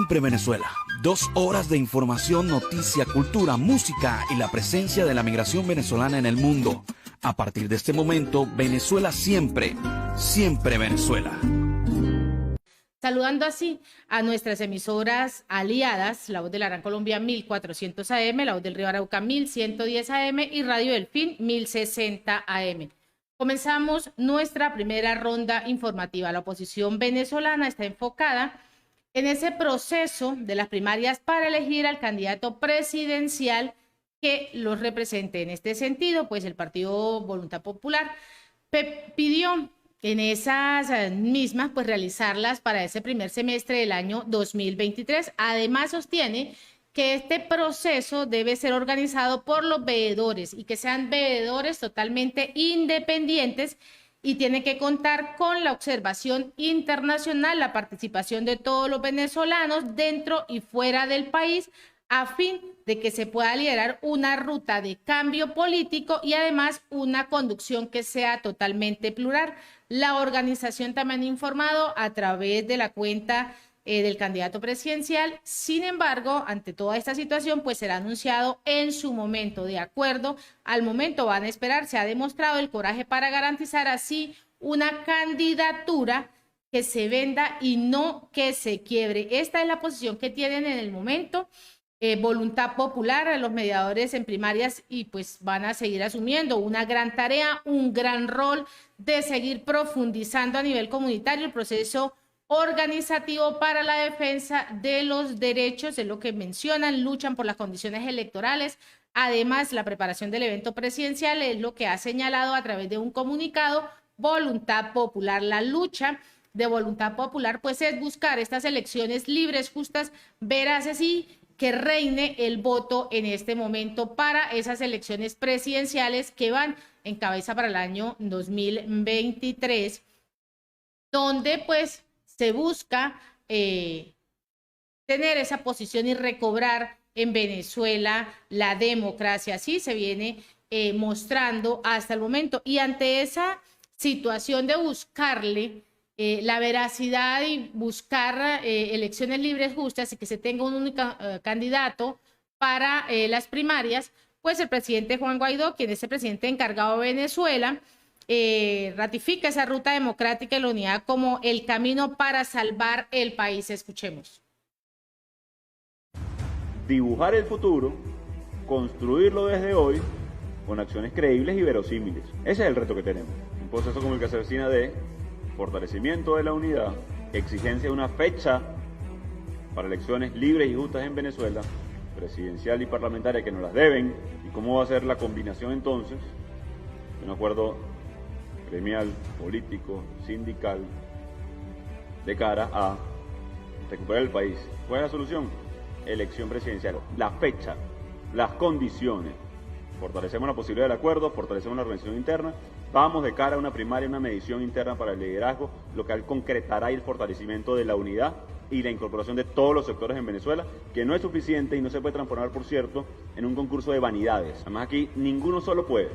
Siempre Venezuela. 2 horas de información, noticia, cultura, música y la presencia de la migración venezolana en el mundo. A partir de este momento, Venezuela siempre, siempre Venezuela. Saludando así a nuestras emisoras aliadas, La Voz de la Gran Colombia 1400 AM, La Voz del Río Arauca 1110 AM y Radio Delfín 1060 AM. Comenzamos nuestra primera ronda informativa. La oposición venezolana está enfocada en ese proceso de las primarias para elegir al candidato presidencial que los represente. En este sentido, pues el Partido Voluntad Popular pidió en esas mismas, pues realizarlas para ese primer semestre del año 2023. Además, sostiene que este proceso debe ser organizado por los veedores y que sean veedores totalmente independientes y tiene que contar con la observación internacional, la participación de todos los venezolanos dentro y fuera del país, a fin de que se pueda liderar una ruta de cambio político y además una conducción que sea totalmente plural. La organización también ha informado a través de la cuenta del candidato presidencial. Sin embargo, ante toda esta situación, pues será anunciado en su momento. De acuerdo al momento, van a esperar. Se ha demostrado el coraje para garantizar así una candidatura que se venda y no que se quiebre. Esta es la posición que tienen en el momento. Voluntad Popular, los mediadores en primarias, y pues van a seguir asumiendo una gran tarea, un gran rol de seguir profundizando a nivel comunitario el proceso organizativo para la defensa de los derechos, es lo que mencionan, luchan por las condiciones electorales. Además, la preparación del evento presidencial es lo que ha señalado a través de un comunicado Voluntad Popular. La lucha de Voluntad Popular pues es buscar estas elecciones libres, justas, veraces y que reine el voto en este momento para esas elecciones presidenciales que van en cabeza para el año 2023, donde pues se busca tener esa posición y recobrar en Venezuela la democracia. Así se viene mostrando hasta el momento. Y ante esa situación de buscarle la veracidad y buscar elecciones libres, justas y que se tenga un único candidato para las primarias, pues el presidente Juan Guaidó, quien es el presidente encargado de Venezuela, ratifica esa ruta democrática y la unidad como el camino para salvar el país. Escuchemos. Dibujar el futuro, construirlo desde hoy con acciones creíbles y verosímiles. Ese es el reto que tenemos. Un proceso como el que se avecina de fortalecimiento de la unidad, exigencia de una fecha para elecciones libres y justas en Venezuela, presidencial y parlamentaria que nos las deben, y cómo va a ser la combinación entonces de un acuerdo gremial, político, sindical, de cara a recuperar el país. ¿Cuál es la solución? Elección presidencial. La fecha, las condiciones. Fortalecemos la posibilidad del acuerdo, fortalecemos la organización interna, vamos de cara a una primaria, una medición interna para el liderazgo, lo que concretará el fortalecimiento de la unidad y la incorporación de todos los sectores en Venezuela, que no es suficiente y no se puede transformar, por cierto, en un concurso de vanidades. Además aquí ninguno solo puede.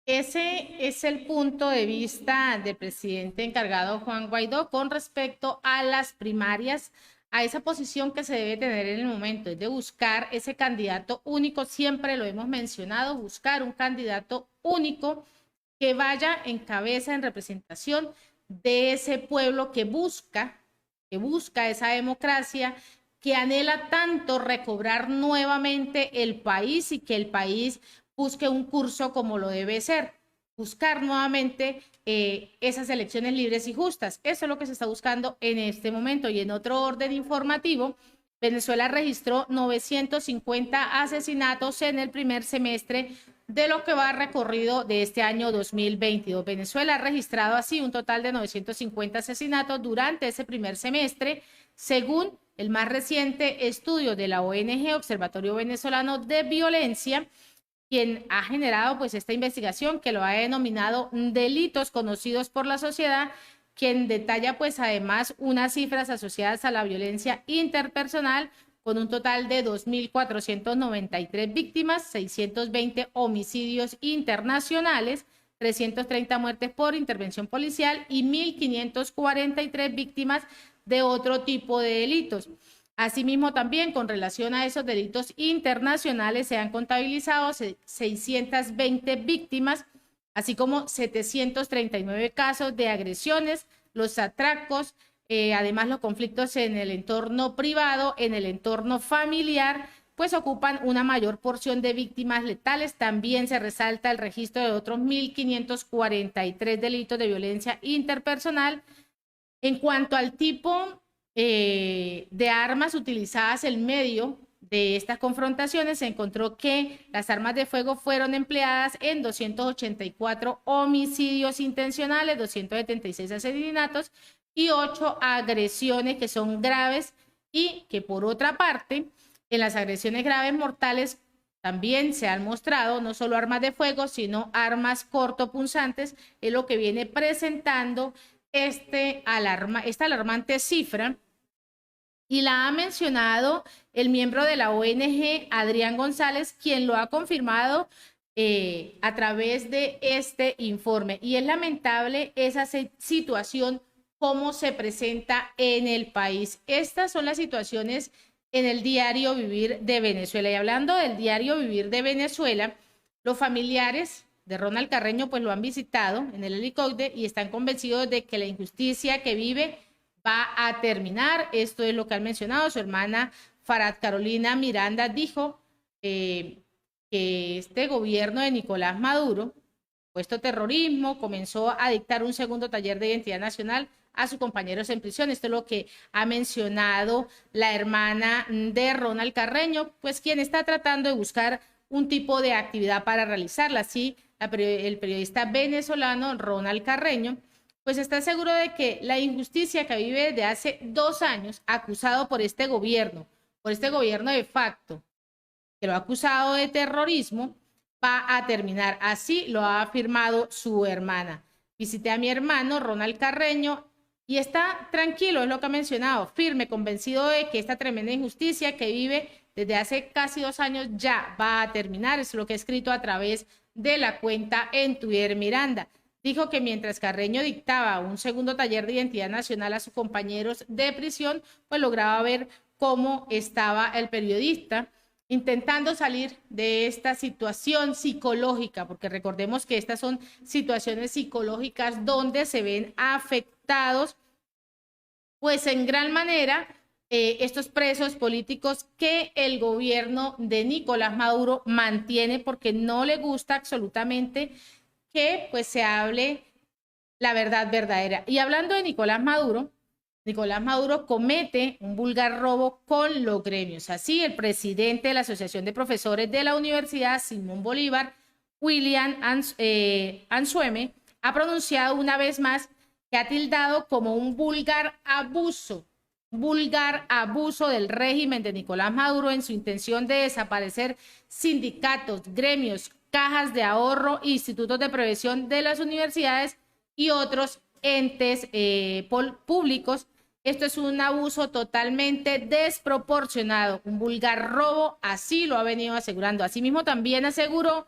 Ese es el punto de vista del presidente encargado Juan Guaidó con respecto a las primarias, a esa posición que se debe tener en el momento, es de buscar ese candidato único. Siempre lo hemos mencionado, buscar un candidato único que vaya en cabeza, en representación de ese pueblo que busca esa democracia, que anhela tanto recobrar nuevamente el país y que el país busque un curso como lo debe ser, buscar nuevamente esas elecciones libres y justas. Eso es lo que se está buscando en este momento. Y en otro orden informativo, Venezuela registró 950 asesinatos en el primer semestre de lo que va recorrido de este año 2022. Venezuela ha registrado así un total de 950 asesinatos durante ese primer semestre, según el más reciente estudio de la ONG Observatorio Venezolano de Violencia, quien ha generado pues esta investigación que lo ha denominado delitos conocidos por la sociedad, quien detalla pues además unas cifras asociadas a la violencia interpersonal con un total de 2.493 víctimas, 620 homicidios internacionales, 330 muertes por intervención policial y 1.543 víctimas de otro tipo de delitos. Asimismo, también con relación a esos delitos internacionales se han contabilizado 620 víctimas, así como 739 casos de agresiones, los atracos, además los conflictos en el entorno privado, en el entorno familiar, pues ocupan una mayor porción de víctimas letales. También se resalta el registro de otros 1.543 delitos de violencia interpersonal. En cuanto al tipo de armas utilizadas en medio de estas confrontaciones, se encontró que las armas de fuego fueron empleadas en 284 homicidios intencionales, 276 asesinatos y 8 agresiones que son graves, y que por otra parte, en las agresiones graves mortales también se han mostrado no solo armas de fuego, sino armas cortopunzantes, es lo que viene presentando esta alarmante cifra, y la ha mencionado el miembro de la ONG, Adrián González, quien lo ha confirmado a través de este informe. Y es lamentable esa situación, cómo se presenta en el país. Estas son las situaciones en el diario vivir de Venezuela. Y hablando del diario vivir de Venezuela, los familiares de Ronald Carreño pues lo han visitado en el helicóptero y están convencidos de que la injusticia que vive va a terminar. Esto es lo que han mencionado. Su hermana Farad Carolina Miranda dijo que este gobierno de Nicolás Maduro, puesto terrorismo, comenzó a dictar un segundo taller de identidad nacional a sus compañeros en prisión. Esto es lo que ha mencionado la hermana de Ronald Carreño, pues quien está tratando de buscar un tipo de actividad para realizarla. Así, el periodista venezolano Ronald Carreño pues está seguro de que la injusticia que vive desde hace 2 años, acusado por este gobierno de facto, que lo ha acusado de terrorismo, va a terminar. Así lo ha afirmado su hermana. Visité a mi hermano Ronald Carreño y está tranquilo, es lo que ha mencionado, firme, convencido de que esta tremenda injusticia que vive desde hace casi 2 años ya va a terminar. Es lo que ha escrito a través de la cuenta en Twitter Miranda. Dijo que mientras Carreño dictaba un segundo taller de identidad nacional a sus compañeros de prisión, pues lograba ver cómo estaba el periodista intentando salir de esta situación psicológica, porque recordemos que estas son situaciones psicológicas donde se ven afectados, pues en gran manera, estos presos políticos que el gobierno de Nicolás Maduro mantiene, porque no le gusta absolutamente que pues se hable la verdad verdadera. Y hablando de Nicolás Maduro comete un vulgar robo con los gremios. Así, el presidente de la Asociación de Profesores de la Universidad Simón Bolívar, William Anzueme, ha pronunciado una vez más que ha tildado como un vulgar abuso del régimen de Nicolás Maduro en su intención de desaparecer sindicatos, gremios, cajas de ahorro, institutos de prevención de las universidades y otros entes públicos. Esto es un abuso totalmente desproporcionado, un vulgar robo, así lo ha venido asegurando. Asimismo, también aseguró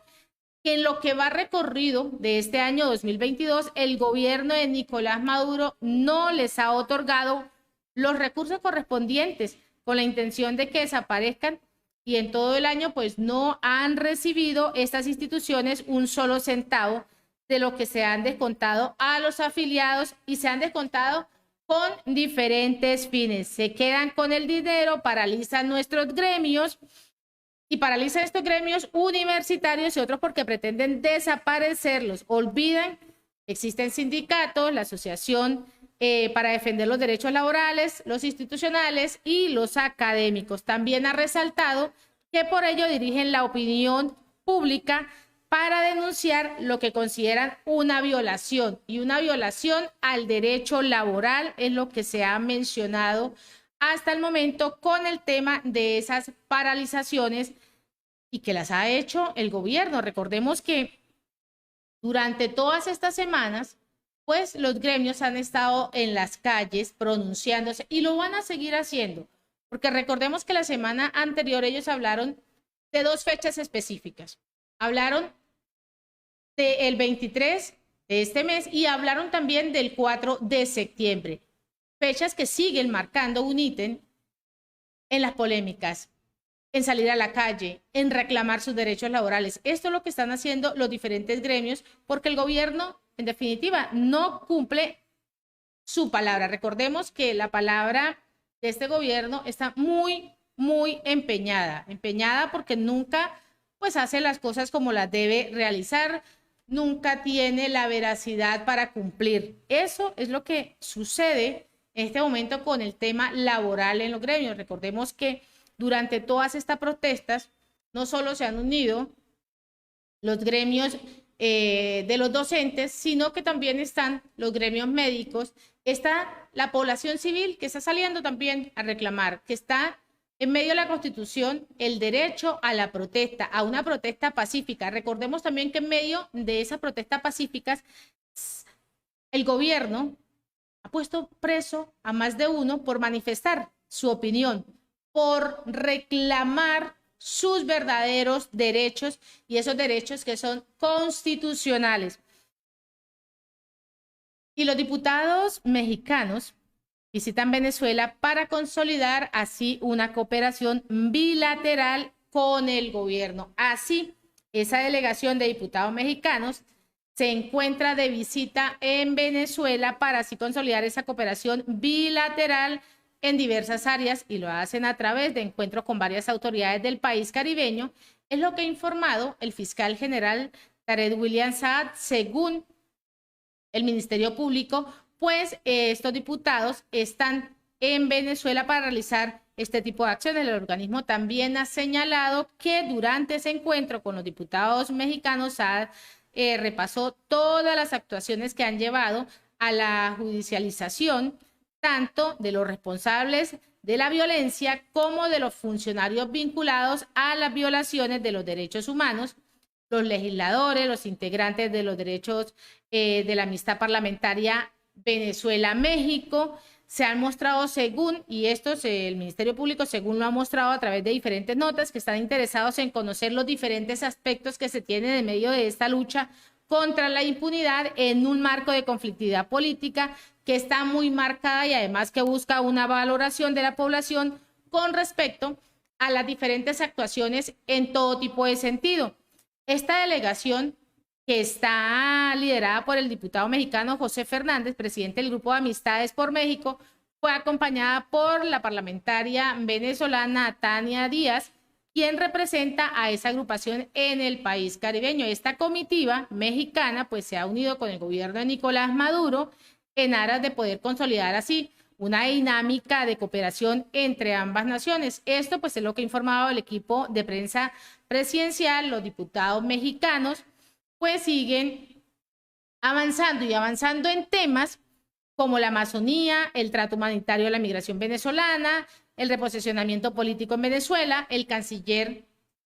que en lo que va recorrido de este año 2022, el gobierno de Nicolás Maduro no les ha otorgado los recursos correspondientes con la intención de que desaparezcan, y en todo el año pues no han recibido estas instituciones un solo centavo de lo que se han descontado a los afiliados, y se han descontado con diferentes fines. Se quedan con el dinero, paralizan nuestros gremios y paralizan estos gremios universitarios y otros porque pretenden desaparecerlos. Olvidan que existen sindicatos, la Asociación para defender los derechos laborales, los institucionales y los académicos. También ha resaltado que por ello dirigen la opinión pública para denunciar lo que consideran una violación, y una violación al derecho laboral es lo que se ha mencionado hasta el momento con el tema de esas paralizaciones, y que las ha hecho el gobierno. Recordemos que durante todas estas semanas pues los gremios han estado en las calles pronunciándose y lo van a seguir haciendo, porque recordemos que la semana anterior ellos hablaron de 2 fechas específicas. Hablaron del 23 de este mes y hablaron también del 4 de septiembre. Fechas que siguen marcando un ítem en las polémicas, en salir a la calle, en reclamar sus derechos laborales. Esto es lo que están haciendo los diferentes gremios porque el gobierno, en definitiva, no cumple su palabra. Recordemos que la palabra de este gobierno está muy empeñada porque nunca pues hace las cosas como las debe realizar, nunca tiene la veracidad para cumplir. Eso es lo que sucede en este momento con el tema laboral en los gremios. Recordemos que durante todas estas protestas no solo se han unido los gremios de los docentes, sino que también están los gremios médicos, está la población civil que está saliendo también a reclamar, que está en medio de la Constitución el derecho a la protesta, a una protesta pacífica. Recordemos también que en medio de esas protestas pacíficas, el gobierno ha puesto preso a más de uno por manifestar su opinión, por reclamar sus verdaderos derechos y esos derechos que son constitucionales. Y los diputados mexicanos visitan Venezuela para consolidar así una cooperación bilateral con el gobierno. Así, esa delegación de diputados mexicanos se encuentra de visita en Venezuela para así consolidar esa cooperación bilateral en diversas áreas y lo hacen a través de encuentros con varias autoridades del país caribeño. Es lo que ha informado el fiscal general Tarek William Saad, según el Ministerio Público, pues estos diputados están en Venezuela para realizar este tipo de acciones. El organismo también ha señalado que durante ese encuentro con los diputados mexicanos repasó todas las actuaciones que han llevado a la judicialización tanto de los responsables de la violencia como de los funcionarios vinculados a las violaciones de los derechos humanos, los legisladores, los integrantes de los derechos de la amistad parlamentaria Venezuela-México. Se han mostrado según, y esto el Ministerio Público según lo ha mostrado a través de diferentes notas, que están interesados en conocer los diferentes aspectos que se tienen en medio de esta lucha contra la impunidad en un marco de conflictividad política que está muy marcada y además que busca una valoración de la población con respecto a las diferentes actuaciones en todo tipo de sentido. Esta delegación, que está liderada por el diputado mexicano José Fernández, presidente del Grupo de Amistades por México, fue acompañada por la parlamentaria venezolana Tania Díaz, quien representa a esa agrupación en el país caribeño. Esta comitiva mexicana pues se ha unido con el gobierno de Nicolás Maduro en aras de poder consolidar así una dinámica de cooperación entre ambas naciones. Esto pues es lo que ha informado el equipo de prensa presidencial. Los diputados mexicanos pues siguen avanzando y avanzando en temas como la Amazonía, el trato humanitario a la migración venezolana, el reposicionamiento político en Venezuela. El canciller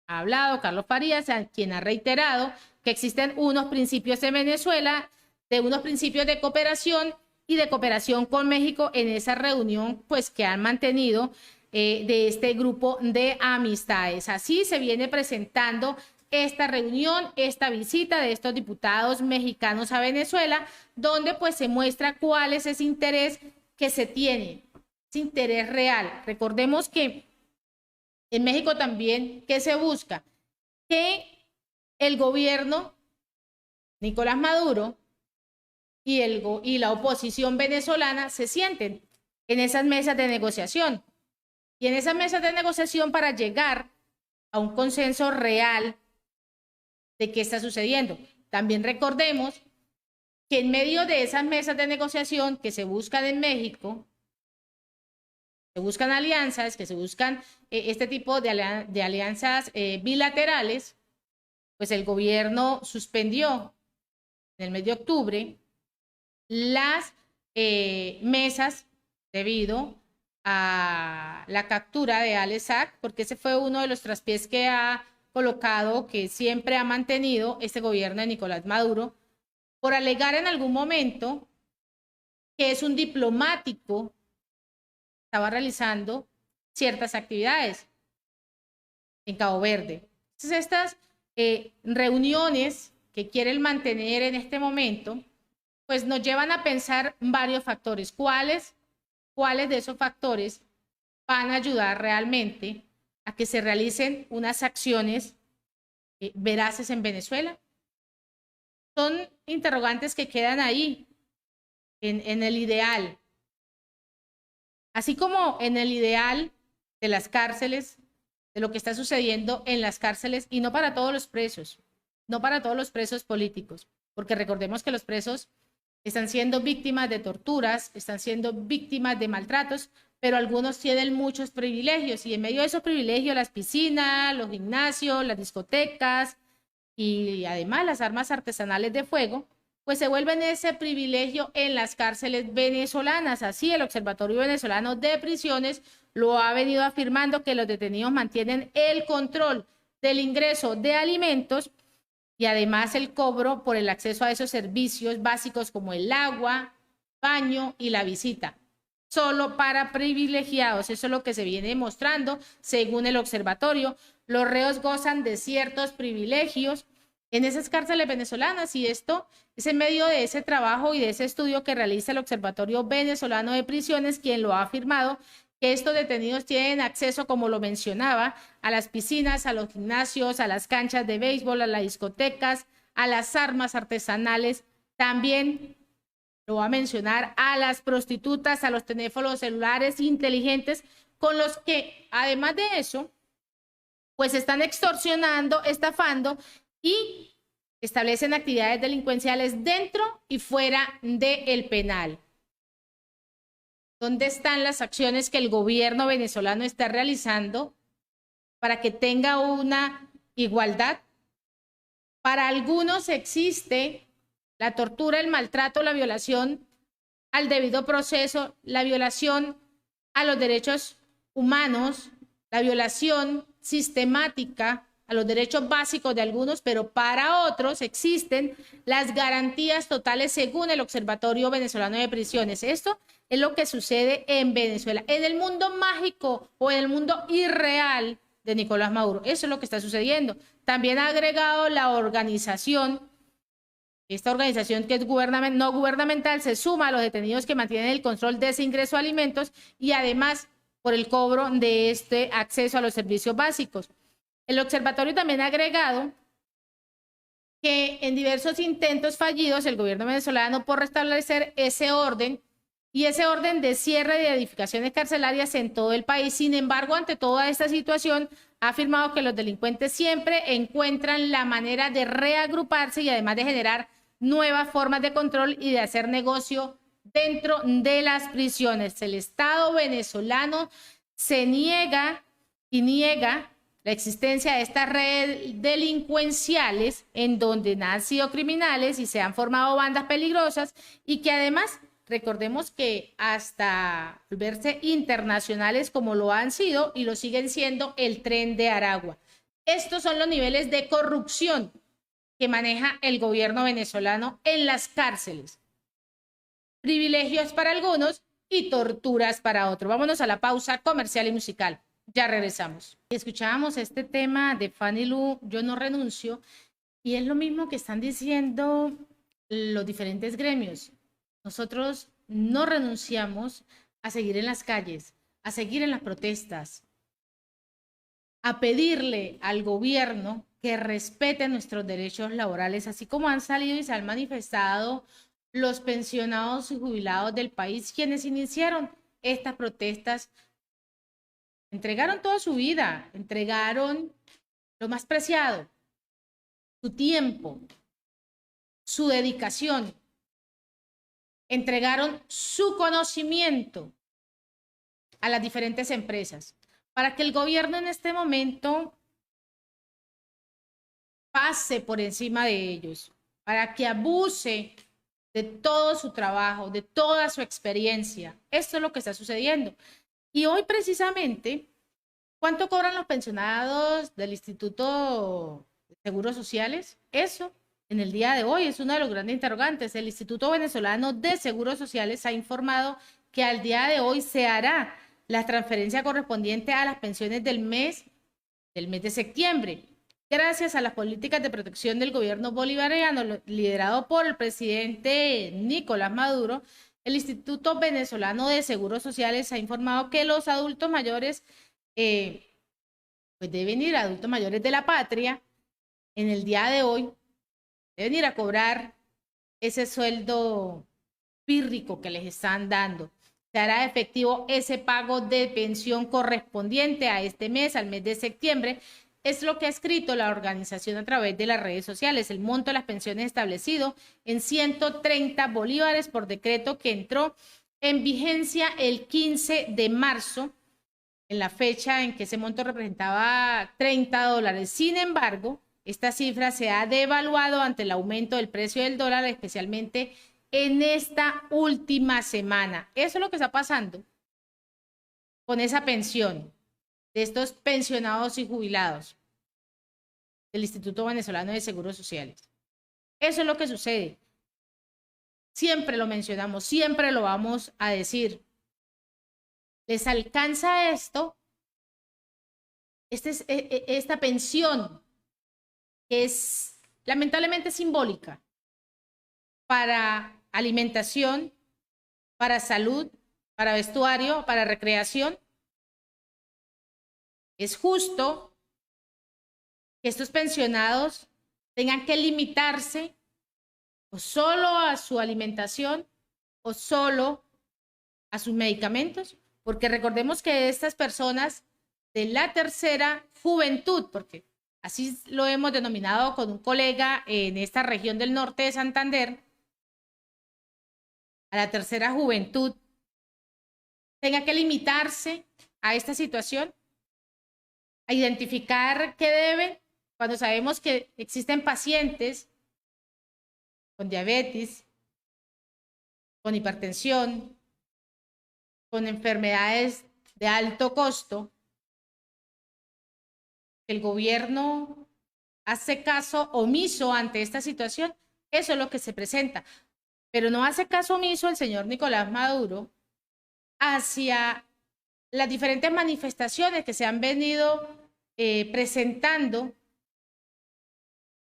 ha hablado, Carlos Farías, quien ha reiterado que existen unos principios en Venezuela, de unos principios de cooperación y de cooperación con México en esa reunión pues que han mantenido de este grupo de amistades. Así se viene presentando esta reunión, esta visita de estos diputados mexicanos a Venezuela, donde pues se muestra cuál es ese interés que se tiene, ese interés real. Recordemos que en México también, ¿qué se busca? Que el gobierno, Nicolás Maduro, y la oposición venezolana se sienten en esas mesas de negociación. Y en esas mesas de negociación para llegar a un consenso real de qué está sucediendo. También recordemos que en medio de esas mesas de negociación que se buscan en México, se buscan alianzas, que se buscan este tipo de alianzas bilaterales, pues el gobierno suspendió en el mes de octubre las mesas debido a la captura de Alex Saab, porque ese fue uno de los traspiés que ha colocado, que siempre ha mantenido este gobierno de Nicolás Maduro, por alegar en algún momento que es un diplomático, estaba realizando ciertas actividades en Cabo Verde. Entonces estas reuniones que quieren mantener en este momento, pues nos llevan a pensar varios factores. ¿Cuáles de esos factores van a ayudar realmente a que se realicen unas acciones veraces en Venezuela? Son interrogantes que quedan ahí, en el ideal. Así como en el ideal de las cárceles, de lo que está sucediendo en las cárceles, y no para todos los presos, no para todos los presos políticos, porque recordemos que los presos están siendo víctimas de torturas, están siendo víctimas de maltratos, pero algunos tienen muchos privilegios, y en medio de esos privilegios, las piscinas, los gimnasios, las discotecas, y además las armas artesanales de fuego, pues se vuelven ese privilegio en las cárceles venezolanas. Así el Observatorio Venezolano de Prisiones lo ha venido afirmando, que los detenidos mantienen el control del ingreso de alimentos y además el cobro por el acceso a esos servicios básicos como el agua, baño y la visita, solo para privilegiados. Eso es lo que se viene mostrando según el observatorio. Los reos gozan de ciertos privilegios en esas cárceles venezolanas, y esto es en medio de ese trabajo y de ese estudio que realiza el Observatorio Venezolano de Prisiones, quien lo ha afirmado, que estos detenidos tienen acceso, como lo mencionaba, a las piscinas, a los gimnasios, a las canchas de béisbol, a las discotecas, a las armas artesanales, también lo va a mencionar, a las prostitutas, a los teléfonos celulares inteligentes, con los que, además de eso, pues están extorsionando, estafando y establecen actividades delincuenciales dentro y fuera del penal. ¿Dónde están las acciones que el gobierno venezolano está realizando para que tenga una igualdad? Para algunos existe la tortura, el maltrato, la violación al debido proceso, la violación a los derechos humanos, la violación sistemática a los derechos básicos de algunos, pero para otros existen las garantías totales según el Observatorio Venezolano de Prisiones. Esto es lo que sucede en Venezuela, en el mundo mágico o en el mundo irreal de Nicolás Maduro. Eso es lo que está sucediendo. También ha agregado la organización, esta organización que es no gubernamental, se suma a los detenidos que mantienen el control de ese ingreso a alimentos y además por el cobro de este acceso a los servicios básicos. El observatorio también ha agregado que en diversos intentos fallidos el gobierno venezolano por restablecer ese orden y ese orden de cierre de edificaciones carcelarias en todo el país. Sin embargo, ante toda esta situación, ha afirmado que los delincuentes siempre encuentran la manera de reagruparse y además de generar nuevas formas de control y de hacer negocio dentro de las prisiones. El Estado venezolano se niega la existencia de estas redes delincuenciales en donde han sido criminales y se han formado bandas peligrosas y que además, recordemos que hasta volverse internacionales como lo han sido y lo siguen siendo el Tren de Aragua. Estos son los niveles de corrupción que maneja el gobierno venezolano en las cárceles. Privilegios para algunos y torturas para otros. Vámonos a la pausa comercial y musical. Ya regresamos. Escuchábamos este tema de Fanny Lu, Yo no renuncio, y es lo mismo que están diciendo los diferentes gremios. Nosotros no renunciamos a seguir en las calles, a seguir en las protestas, a pedirle al gobierno que respete nuestros derechos laborales, así como han salido y se han manifestado los pensionados y jubilados del país, quienes iniciaron estas protestas. Entregaron toda su vida, entregaron lo más preciado, su tiempo, su dedicación, entregaron su conocimiento a las diferentes empresas para que el gobierno en este momento pase por encima de ellos, para que abuse de todo su trabajo, de toda su experiencia. Esto es lo que está sucediendo. Y hoy precisamente, ¿cuánto cobran los pensionados del Instituto de Seguros Sociales? Eso, en el día de hoy, es uno de los grandes interrogantes. El Instituto Venezolano de Seguros Sociales ha informado que al día de hoy se hará la transferencia correspondiente a las pensiones del mes de septiembre. gracias a las políticas de protección del gobierno bolivariano liderado por el presidente Nicolás Maduro, el Instituto Venezolano de Seguros Sociales ha informado que los adultos mayores, pues deben ir, adultos mayores de la patria, en el día de hoy, deben ir a cobrar ese sueldo pírrico que les están dando. Se hará efectivo ese pago de pensión correspondiente a este mes, al mes de septiembre. Es lo que ha escrito la organización a través de las redes sociales. El monto de las pensiones establecido en 130 bolívares por decreto que entró en vigencia el 15 de marzo, en la fecha en que ese monto representaba $30. Sin embargo, esta cifra se ha devaluado ante el aumento del precio del dólar, especialmente en esta última semana. Eso es lo que está pasando con esa pensión de estos pensionados y jubilados del Instituto Venezolano de Seguros Sociales. Eso es lo que sucede. Siempre lo mencionamos, siempre lo vamos a decir. ¿Les alcanza esto? Esta pensión que es lamentablemente simbólica para alimentación, para salud, para vestuario, para recreación. Es justo que estos pensionados tengan que limitarse o solo a su alimentación o solo a sus medicamentos, porque recordemos que estas personas de la tercera juventud, porque así lo hemos denominado con un colega en esta región del norte de Santander, a la tercera juventud, tenga que limitarse a esta situación, a identificar qué deben, cuando sabemos que existen pacientes con diabetes, con hipertensión, con enfermedades de alto costo, el gobierno hace caso omiso ante esta situación. Eso es lo que se presenta. Pero no hace caso omiso el señor Nicolás Maduro hacia las diferentes manifestaciones que se han venido presentando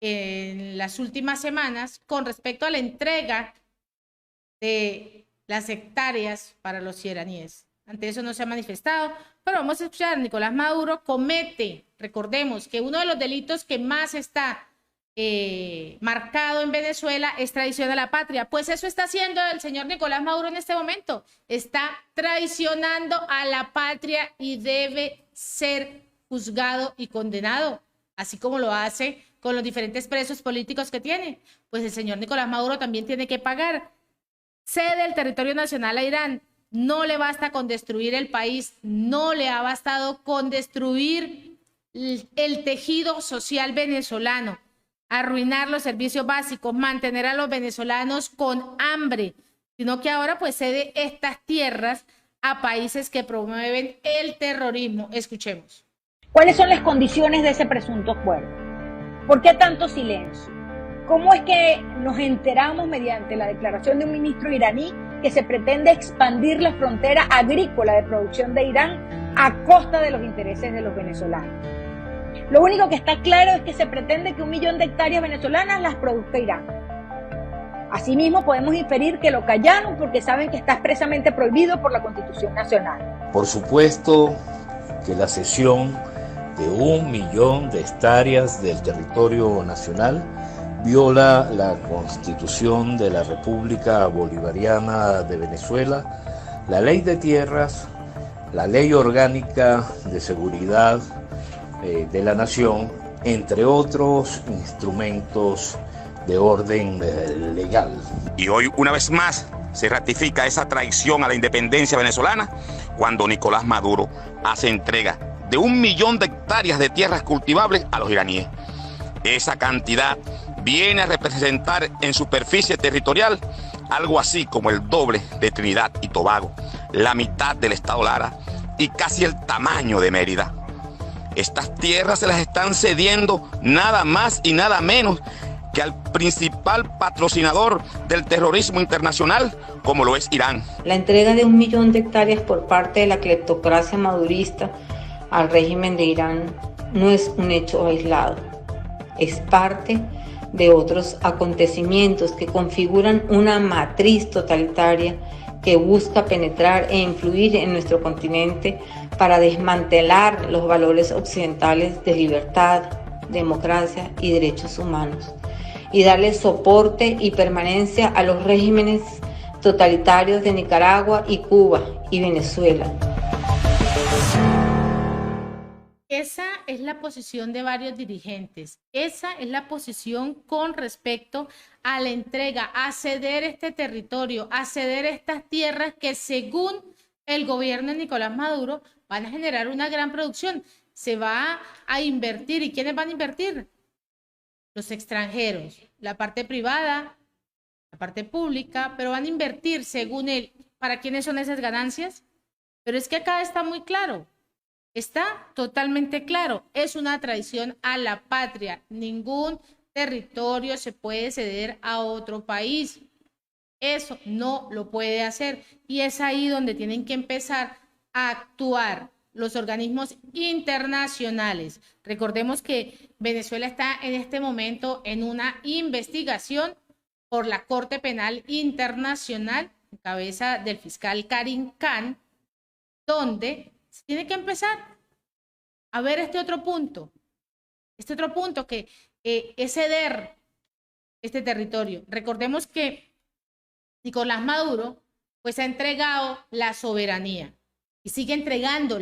en las últimas semanas con respecto a la entrega de las hectáreas para los iraníes. Ante eso no se ha manifestado, pero vamos a escuchar. Nicolás Maduro comete, recordemos que uno de los delitos que más está marcado en Venezuela es traición a la patria. Pues eso está haciendo el señor Nicolás Maduro en este momento. Está traicionando a la patria y debe ser juzgado y condenado, así como lo hace con los diferentes presos políticos que tiene. Pues el señor Nicolás Maduro también tiene que pagar. Cede el territorio nacional a Irán. No le basta con destruir el país, no le ha bastado con destruir el tejido social venezolano, arruinar los servicios básicos, mantener a los venezolanos con hambre, sino que ahora pues cede estas tierras a países que promueven el terrorismo. Escuchemos. ¿Cuáles son las condiciones de ese presunto acuerdo? ¿Por qué tanto silencio? ¿Cómo es que nos enteramos mediante la declaración de un ministro iraní que se pretende expandir la frontera agrícola de producción de Irán a costa de los intereses de los venezolanos? Lo único que está claro es que se pretende que 1 millón de hectáreas venezolanas las produzca Irán. Asimismo, podemos inferir que lo callaron porque saben que está expresamente prohibido por la Constitución Nacional. Por supuesto que la cesión de 1 millón de hectáreas del territorio nacional viola la Constitución de la República Bolivariana de Venezuela, la Ley de Tierras, la Ley Orgánica de Seguridad de la Nación, entre otros instrumentos de orden legal. Y hoy, una vez más, se ratifica esa traición a la independencia venezolana cuando Nicolás Maduro hace entrega de 1 millón de hectáreas de tierras cultivables a los iraníes. Esa cantidad viene a representar en superficie territorial algo así como el doble de Trinidad y Tobago, la mitad del estado Lara y casi el tamaño de Mérida. Estas tierras se las están cediendo nada más y nada menos que al principal patrocinador del terrorismo internacional, como lo es Irán. La entrega de 1 millón de hectáreas por parte de la cleptocracia madurista al régimen de Irán no es un hecho aislado. es parte de otros acontecimientos que configuran una matriz totalitaria que busca penetrar e influir en nuestro continente para desmantelar los valores occidentales de libertad, democracia y derechos humanos, y darle soporte y permanencia a los regímenes totalitarios de Nicaragua y Cuba y Venezuela. Esa es la posición de varios dirigentes. Esa es la posición con respecto a la entrega, a ceder este territorio, a ceder estas tierras que según el gobierno de Nicolás Maduro van a generar una gran producción. Se va a invertir. ¿Y quiénes van a invertir? Los extranjeros, la parte privada, la parte pública, pero van a invertir según él. ¿Para quiénes son esas ganancias? Pero es que acá está muy claro. Está totalmente claro, es una traición a la patria. Ningún territorio se puede ceder a otro país. Eso no lo puede hacer. Y es ahí donde tienen que empezar a actuar los organismos internacionales. Recordemos que Venezuela está en este momento en una investigación por la Corte Penal Internacional, en cabeza del fiscal Karim Khan, donde se tiene que empezar a ver este otro punto que es ceder este territorio. Recordemos que Nicolás Maduro pues ha entregado la soberanía y sigue entregando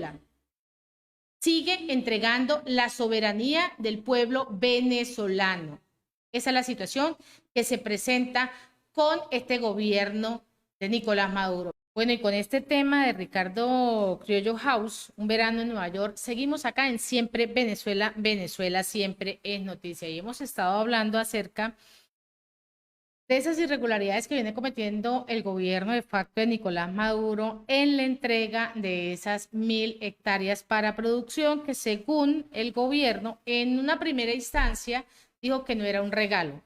la soberanía del pueblo venezolano. Esa es la situación que se presenta con este gobierno de Nicolás Maduro. Bueno, y con este tema de Ricardo Criollo House, un verano en Nueva York, seguimos acá en Siempre Venezuela, Venezuela siempre es noticia. Y hemos estado hablando acerca de esas irregularidades que viene cometiendo el gobierno de facto de Nicolás Maduro en la entrega de esas 1000 hectáreas para producción que según el gobierno en una primera instancia dijo que no era un regalo.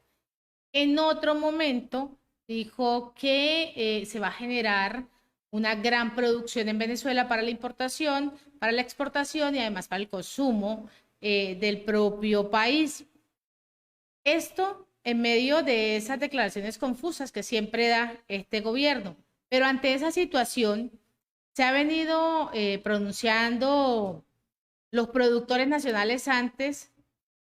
En otro momento dijo que se va a generar una gran producción en Venezuela para la importación, para la exportación y además para el consumo del propio país. Esto en medio de esas declaraciones confusas que siempre da este gobierno. Pero ante esa situación se ha venido pronunciando los productores nacionales antes,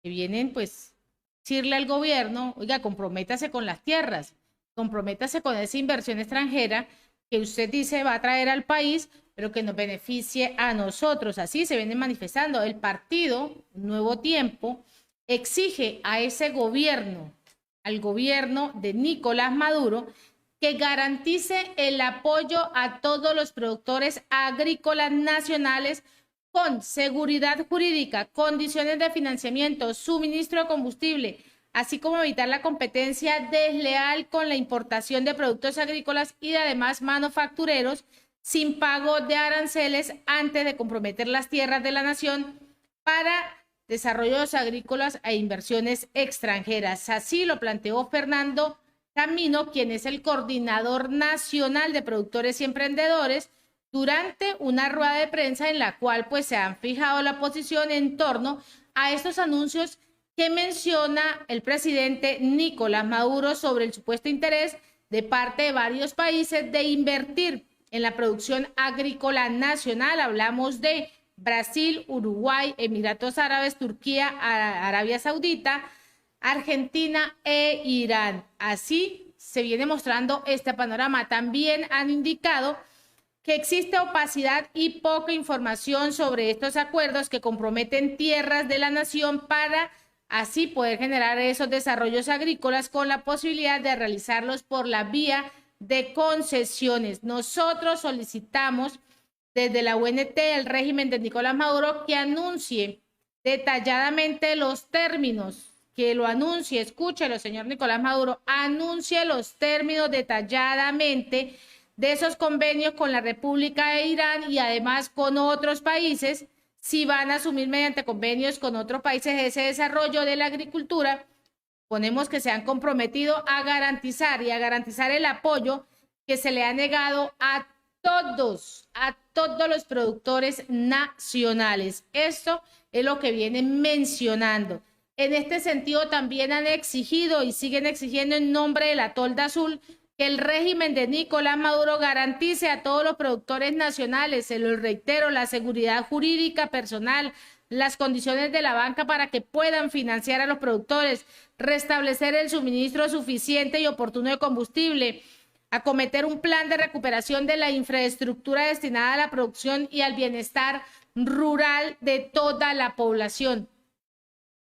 que vienen pues decirle al gobierno, oiga, comprométase con las tierras, comprométase con esa inversión extranjera que usted dice va a traer al país, pero que nos beneficie a nosotros. Así se viene manifestando. El partido Nuevo Tiempo exige a ese gobierno, al gobierno de Nicolás Maduro, que garantice el apoyo a todos los productores agrícolas nacionales con seguridad jurídica, condiciones de financiamiento, suministro de combustible, así como evitar la competencia desleal con la importación de productos agrícolas y de además manufactureros sin pago de aranceles antes de comprometer las tierras de la nación para desarrollos agrícolas e inversiones extranjeras. Así lo planteó Fernando Camino, quien es el coordinador nacional de productores y emprendedores, durante una rueda de prensa en la cual pues se han fijado la posición en torno a estos anuncios que menciona el presidente Nicolás Maduro sobre el supuesto interés de parte de varios países de invertir en la producción agrícola nacional. Hablamos de Brasil, Uruguay, Emiratos Árabes, Turquía, Arabia Saudita, Argentina e Irán. Así se viene mostrando este panorama. También han indicado que existe opacidad y poca información sobre estos acuerdos que comprometen tierras de la nación para así poder generar esos desarrollos agrícolas con la posibilidad de realizarlos por la vía de concesiones. Nosotros solicitamos desde la UNT el régimen de Nicolás Maduro que anuncie detalladamente los términos, que lo anuncie, escúchelo, señor Nicolás Maduro, anuncie los términos detalladamente de esos convenios con la República de Irán y además con otros países, si van a asumir mediante convenios con otros países ese desarrollo de la agricultura. Ponemos que se han comprometido a garantizar el apoyo que se le ha negado a todos los productores nacionales. Esto es lo que vienen mencionando. En este sentido, también han exigido y siguen exigiendo en nombre de la Tolda Azul que el régimen de Nicolás Maduro garantice a todos los productores nacionales, se lo reitero, la seguridad jurídica personal, las condiciones de la banca para que puedan financiar a los productores, restablecer el suministro suficiente y oportuno de combustible, acometer un plan de recuperación de la infraestructura destinada a la producción y al bienestar rural de toda la población.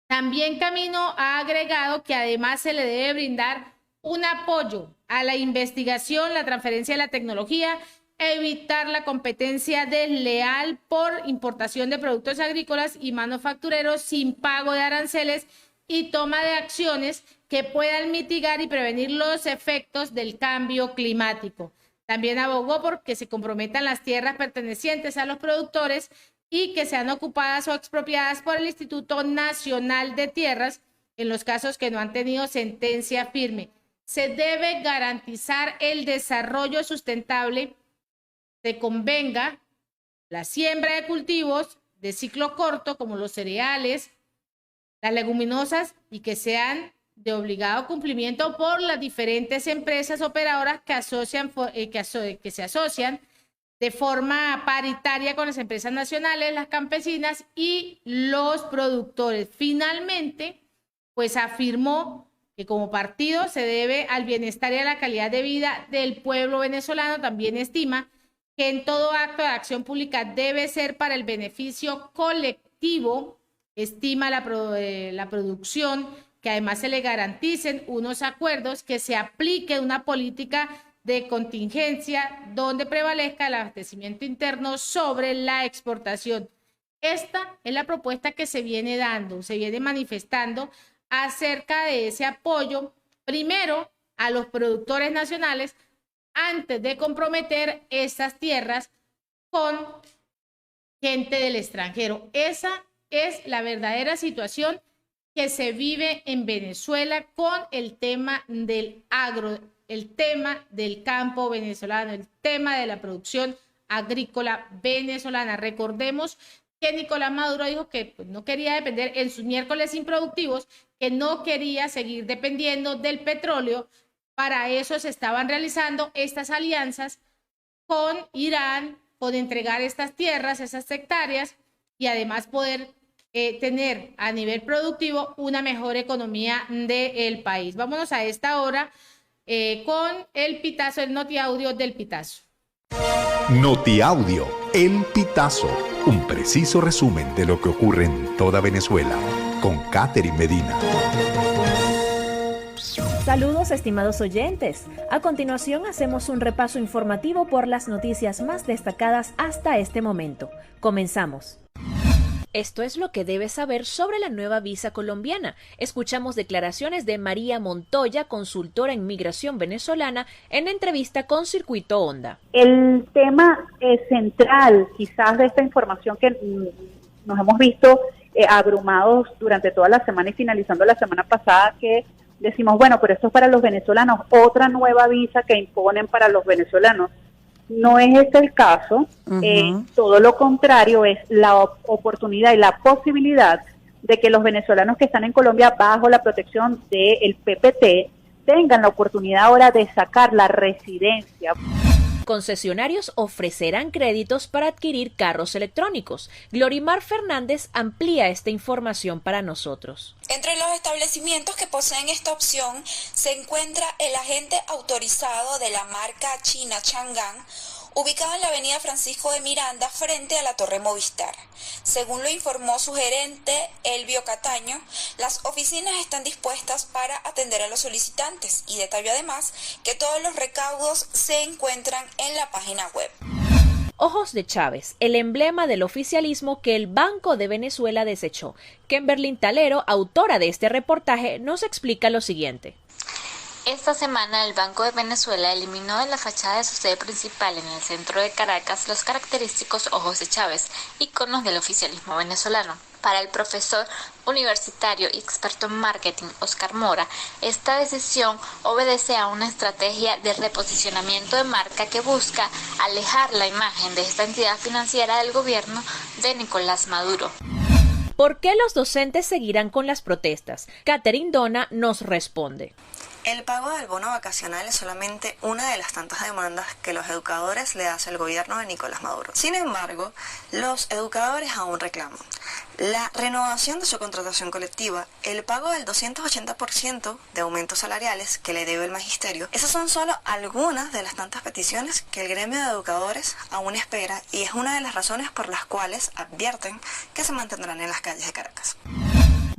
También Camino ha agregado que además se le debe brindar un apoyo a la investigación, la transferencia de la tecnología, evitar la competencia desleal por importación de productos agrícolas y manufactureros sin pago de aranceles y toma de acciones que puedan mitigar y prevenir los efectos del cambio climático. También abogó por que se comprometan las tierras pertenecientes a los productores y que sean ocupadas o expropiadas por el Instituto Nacional de Tierras en los casos que no han tenido sentencia firme. Se debe garantizar el desarrollo sustentable, se convenga la siembra de cultivos de ciclo corto como los cereales, las leguminosas y que sean de obligado cumplimiento por las diferentes empresas operadoras que se asocian de forma paritaria con las empresas nacionales, las campesinas y los productores. Finalmente, pues afirmó que como partido se debe al bienestar y a la calidad de vida del pueblo venezolano. También estima que en todo acto de acción pública debe ser para el beneficio colectivo. Estima la producción, que además se le garanticen unos acuerdos, que se aplique una política de contingencia donde prevalezca el abastecimiento interno sobre la exportación. Esta es la propuesta que se viene dando, se viene manifestando acerca de ese apoyo, primero a los productores nacionales, antes de comprometer estas tierras con gente del extranjero. Esa es la verdadera situación que se vive en Venezuela con el tema del agro, el tema del campo venezolano, el tema de la producción agrícola venezolana. Recordemos que Nicolás Maduro dijo que pues, no quería depender en sus miércoles improductivos, que no quería seguir dependiendo del petróleo. Para eso se estaban realizando estas alianzas con Irán, con entregar estas tierras, esas hectáreas, y además poder tener a nivel productivo una mejor economía del país. Vámonos a esta hora con el pitazo, el notiaudio del pitazo. Notiaudio, el pitazo, un preciso resumen de lo que ocurre en toda Venezuela, con Catherine Medina. Saludos, estimados oyentes. A continuación hacemos un repaso informativo por las noticias más destacadas hasta este momento. Comenzamos. Esto es lo que debes saber sobre la nueva visa colombiana. Escuchamos declaraciones de María Montoya, consultora en migración venezolana, en entrevista con Circuito Onda. El tema central, quizás, de esta información que nos hemos visto abrumados durante toda la semana y finalizando la semana pasada, que decimos, bueno, pero esto es para los venezolanos, otra nueva visa que imponen para los venezolanos. No es este el caso, todo lo contrario, es la oportunidad y la posibilidad de que los venezolanos que están en Colombia bajo la protección del PPT tengan la oportunidad ahora de sacar la residencia. Concesionarios ofrecerán créditos para adquirir carros electrónicos. Glorimar Fernández amplía esta información para nosotros. Entre los establecimientos que poseen esta opción se encuentra el agente autorizado de la marca china Chang'an, ubicado en la avenida Francisco de Miranda frente a la Torre Movistar. Según lo informó su gerente, Elvio Cataño, las oficinas están dispuestas para atender a los solicitantes y detalló además que todos los recaudos se encuentran en la página web. Ojos de Chávez, el emblema del oficialismo que el Banco de Venezuela desechó. Kimberly Talero, autora de este reportaje, nos explica lo siguiente. Esta semana el Banco de Venezuela eliminó de la fachada de su sede principal en el centro de Caracas los característicos ojos de Chávez, iconos del oficialismo venezolano. Para el profesor universitario y experto en marketing Oscar Mora, esta decisión obedece a una estrategia de reposicionamiento de marca que busca alejar la imagen de esta entidad financiera del gobierno de Nicolás Maduro. ¿Por qué los docentes seguirán con las protestas? Catherine Dona nos responde. El pago del bono vacacional es solamente una de las tantas demandas que los educadores le hacen al gobierno de Nicolás Maduro. Sin embargo, los educadores aún reclaman la renovación de su contratación colectiva, el pago del 280% de aumentos salariales que le debe el magisterio. Esas son solo algunas de las tantas peticiones que el gremio de educadores aún espera y es una de las razones por las cuales advierten que se mantendrán en las calles de Caracas.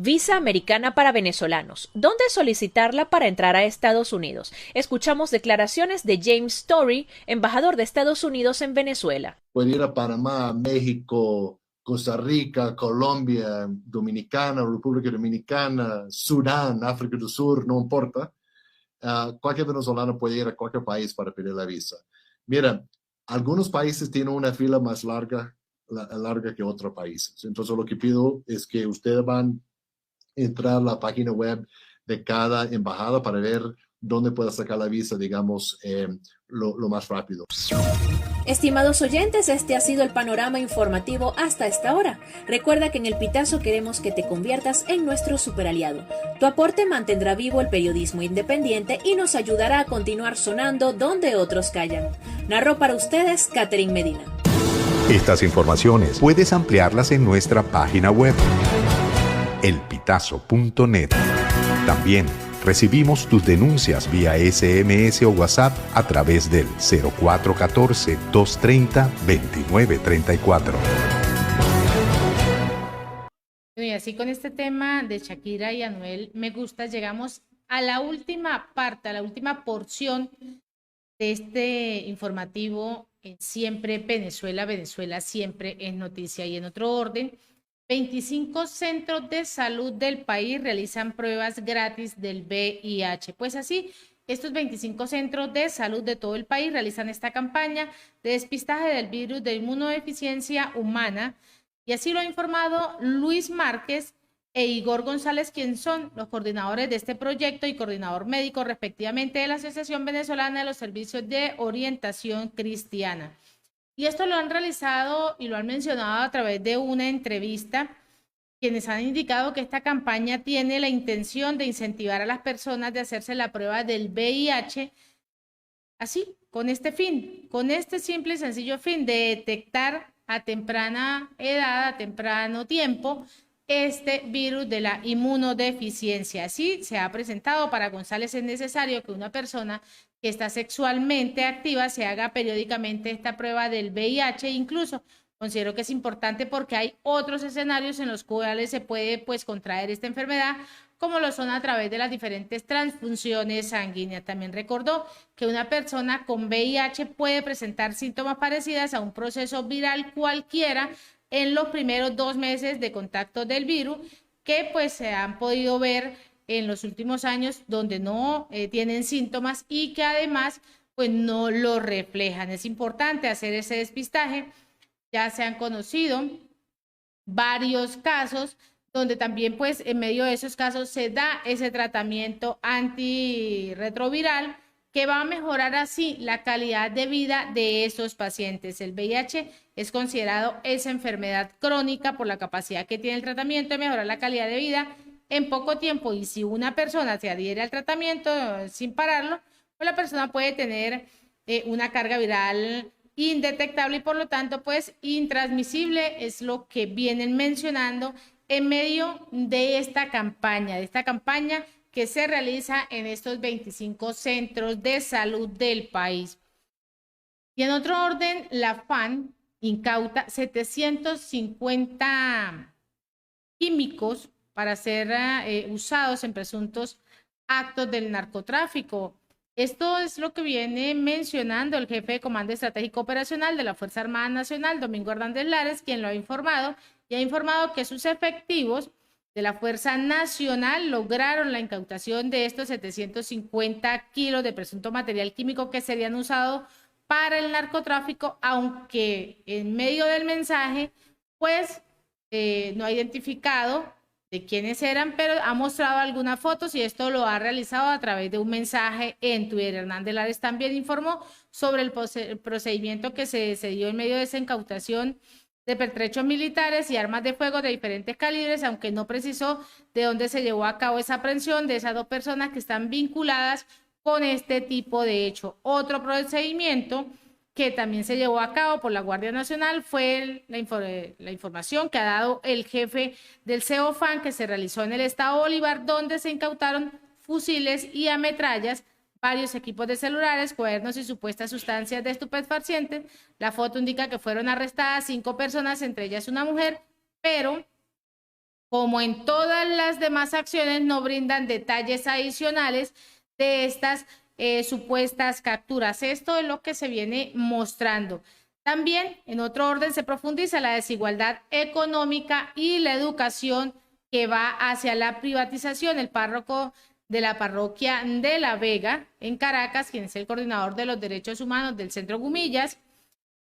Visa americana para venezolanos. ¿Dónde solicitarla para entrar a Estados Unidos? Escuchamos declaraciones de James Story, embajador de Estados Unidos en Venezuela. Puede ir a Panamá, México, Costa Rica, Colombia, Dominicana, República Dominicana, Sudán, África del Sur, no importa. Cualquier venezolano puede ir a cualquier país para pedir la visa. Mira, algunos países tienen una fila más larga que otros países. Entonces lo que pido es que ustedes van entrar a la página web de cada embajada para ver dónde pueda sacar la visa, digamos, lo más rápido. Estimados oyentes, este ha sido el panorama informativo hasta esta hora. Recuerda que en El Pitazo queremos que te conviertas en nuestro superaliado. Tu aporte mantendrá vivo el periodismo independiente y nos ayudará a continuar sonando donde otros callan. Narró para ustedes Catherine Medina. Estas informaciones puedes ampliarlas en nuestra página web, elpitazo.net. También recibimos tus denuncias vía SMS o WhatsApp a través del 0414-230-2934. Y así con este tema de Shakira y Anuel Me Gusta, llegamos a la última parte, a la última porción de este informativo en Siempre Venezuela. Venezuela siempre es noticia. Y en otro orden, 25 centros de salud del país realizan pruebas gratis del VIH. Pues así, estos 25 centros de salud de todo el país realizan esta campaña de despistaje del virus de inmunodeficiencia humana. Y así lo ha informado Luis Márquez e Igor González, quienes son los coordinadores de este proyecto y coordinador médico respectivamente de la Asociación Venezolana de los Servicios de Orientación Cristiana. Y esto lo han realizado y lo han mencionado a través de una entrevista, quienes han indicado que esta campaña tiene la intención de incentivar a las personas de hacerse la prueba del VIH, así, con este fin, con este simple y sencillo fin de detectar a temprana edad, a temprano tiempo, este virus de la inmunodeficiencia. Así se ha presentado. Para González es necesario que una persona que está sexualmente activa se haga periódicamente esta prueba del VIH. Incluso considero que es importante porque hay otros escenarios en los cuales se puede contraer esta enfermedad, como lo son a través de las diferentes transfusiones sanguíneas. También recordó que una persona con VIH puede presentar síntomas parecidos a un proceso viral cualquiera en los primeros 2 meses de contacto del virus, que se han podido ver en los últimos años donde no tienen síntomas y que además no lo reflejan. Es importante hacer ese despistaje. Ya se han conocido varios casos donde también en medio de esos casos se da ese tratamiento antirretroviral que va a mejorar así la calidad de vida de esos pacientes. El VIH es considerado esa enfermedad crónica por la capacidad que tiene el tratamiento de mejorar la calidad de vida en poco tiempo, y si una persona se adhiere al tratamiento sin pararlo, la persona puede tener una carga viral indetectable y por lo tanto intransmisible. Es lo que vienen mencionando en medio de esta campaña que se realiza en estos 25 centros de salud del país. Y en otro orden, la FAN incauta 750 químicos para ser usados en presuntos actos del narcotráfico. Esto es lo que viene mencionando el jefe de Comando Estratégico Operacional de la Fuerza Armada Nacional, Domingo Hernández Lares, quien lo ha informado, y ha informado que sus efectivos de la Fuerza Nacional lograron la incautación de estos 750 kilos de presunto material químico que serían usados para el narcotráfico, aunque en medio del mensaje no ha identificado de quiénes eran, pero ha mostrado algunas fotos y esto lo ha realizado a través de un mensaje en Twitter. Hernández Lares también informó sobre el procedimiento que se dio en medio de esa incautación de pertrechos militares y armas de fuego de diferentes calibres, aunque no precisó de dónde se llevó a cabo esa aprehensión de esas 2 personas que están vinculadas con este tipo de hecho. Otro procedimiento que también se llevó a cabo por la Guardia Nacional fue la información que ha dado el jefe del CEOFAN, que se realizó en el estado Bolívar, donde se incautaron fusiles y ametrallas, varios equipos de celulares, cuadernos y supuestas sustancias de estupefacientes. La foto indica que fueron arrestadas 5 personas, entre ellas una mujer, pero como en todas las demás acciones no brindan detalles adicionales de estas supuestas capturas. Esto es lo que se viene mostrando. También, en otro orden, se profundiza la desigualdad económica y la educación que va hacia la privatización. El párroco de la parroquia de La Vega, en Caracas, quien es el coordinador de los derechos humanos del Centro Gumillas,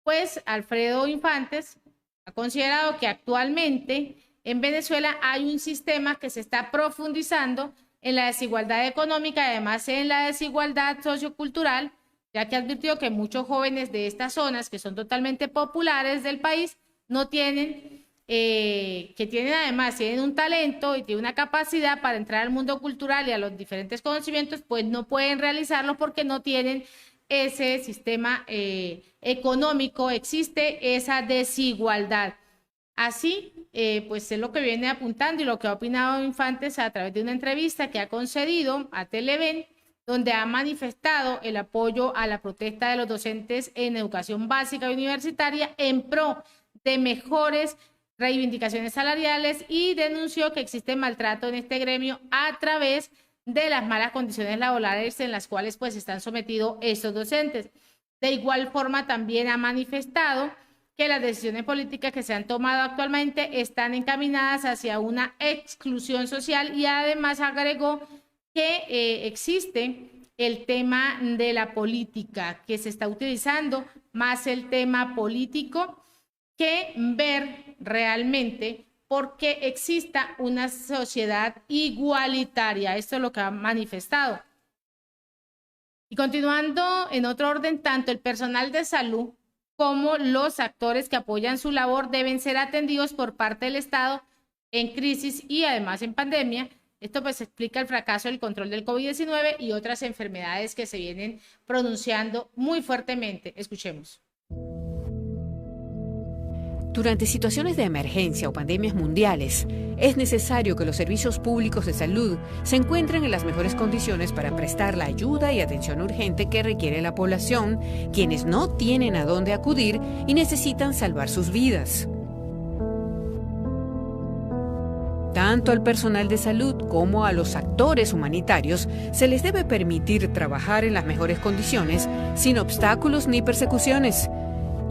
pues Alfredo Infantes ha considerado que actualmente en Venezuela hay un sistema que se está profundizando en la desigualdad económica y además en la desigualdad sociocultural, ya que advirtió que muchos jóvenes de estas zonas, que son totalmente populares del país, no tienen, tienen un talento y tienen una capacidad para entrar al mundo cultural y a los diferentes conocimientos, pues no pueden realizarlo porque no tienen ese sistema económico, existe esa desigualdad. Así, pues es lo que viene apuntando y lo que ha opinado Infantes a través de una entrevista que ha concedido a Televen, donde ha manifestado el apoyo a la protesta de los docentes en educación básica y universitaria en pro de mejores reivindicaciones salariales y denunció que existe maltrato en este gremio a través de las malas condiciones laborales en las cuales pues están sometidos estos docentes. De igual forma también ha manifestado que las decisiones políticas que se han tomado actualmente están encaminadas hacia una exclusión social y además agregó que existe el tema de la política, que se está utilizando más el tema político que ver realmente porque exista una sociedad igualitaria. Esto es lo que ha manifestado. Y continuando en otro orden, tanto el personal de salud como los actores que apoyan su labor deben ser atendidos por parte del Estado en crisis y además en pandemia. Esto pues explica el fracaso del control del COVID-19 y otras enfermedades que se vienen pronunciando muy fuertemente. Escuchemos. Durante situaciones de emergencia o pandemias mundiales, es necesario que los servicios públicos de salud se encuentren en las mejores condiciones para prestar la ayuda y atención urgente que requiere la población, quienes no tienen a dónde acudir y necesitan salvar sus vidas. Tanto al personal de salud como a los actores humanitarios se les debe permitir trabajar en las mejores condiciones, sin obstáculos ni persecuciones.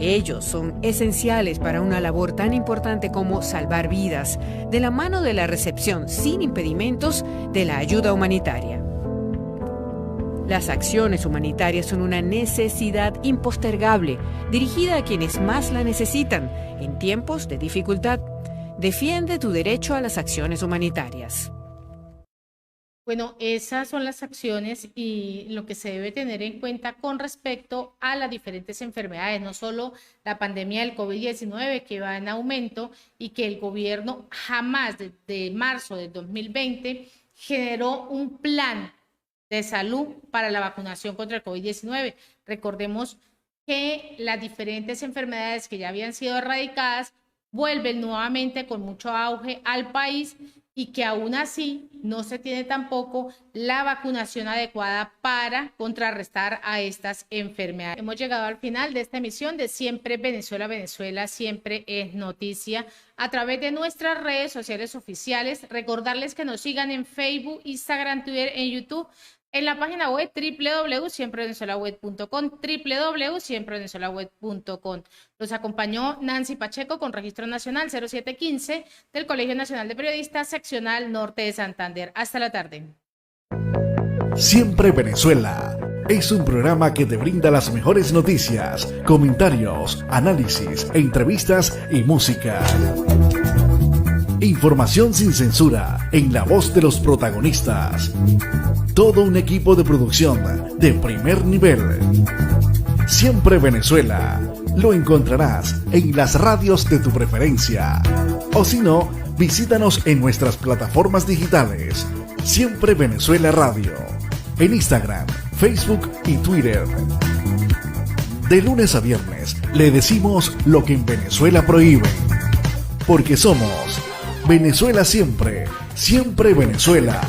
Ellos son esenciales para una labor tan importante como salvar vidas, de la mano de la recepción sin impedimentos de la ayuda humanitaria. Las acciones humanitarias son una necesidad impostergable, dirigida a quienes más la necesitan en tiempos de dificultad. Defiende tu derecho a las acciones humanitarias. Bueno, esas son las acciones y lo que se debe tener en cuenta con respecto a las diferentes enfermedades, no solo la pandemia del COVID-19 que va en aumento y que el gobierno jamás desde marzo del 2020 generó un plan de salud para la vacunación contra el COVID-19. Recordemos que las diferentes enfermedades que ya habían sido erradicadas vuelven nuevamente con mucho auge al país y que aún así no se tiene tampoco la vacunación adecuada para contrarrestar a estas enfermedades. Hemos llegado al final de esta emisión de Siempre Venezuela, Venezuela Siempre es Noticia, a través de nuestras redes sociales oficiales. Recordarles que nos sigan en Facebook, Instagram, Twitter, en YouTube, en la página web www.siemprevenezuelaweb.com, www.siemprevenezuelaweb.com. Los acompañó Nancy Pacheco con registro nacional 0715 del Colegio Nacional de Periodistas, seccional Norte de Santander. Hasta la tarde. Siempre Venezuela es un programa que te brinda las mejores noticias, comentarios, análisis, entrevistas y música. Información sin censura, en la voz de los protagonistas. Todo un equipo de producción de primer nivel. Siempre Venezuela, lo encontrarás en las radios de tu preferencia. O si no, visítanos en nuestras plataformas digitales. Siempre Venezuela Radio. En Instagram, Facebook y Twitter. De lunes a viernes le decimos lo que en Venezuela prohíben. Porque somos Venezuela siempre, siempre Venezuela.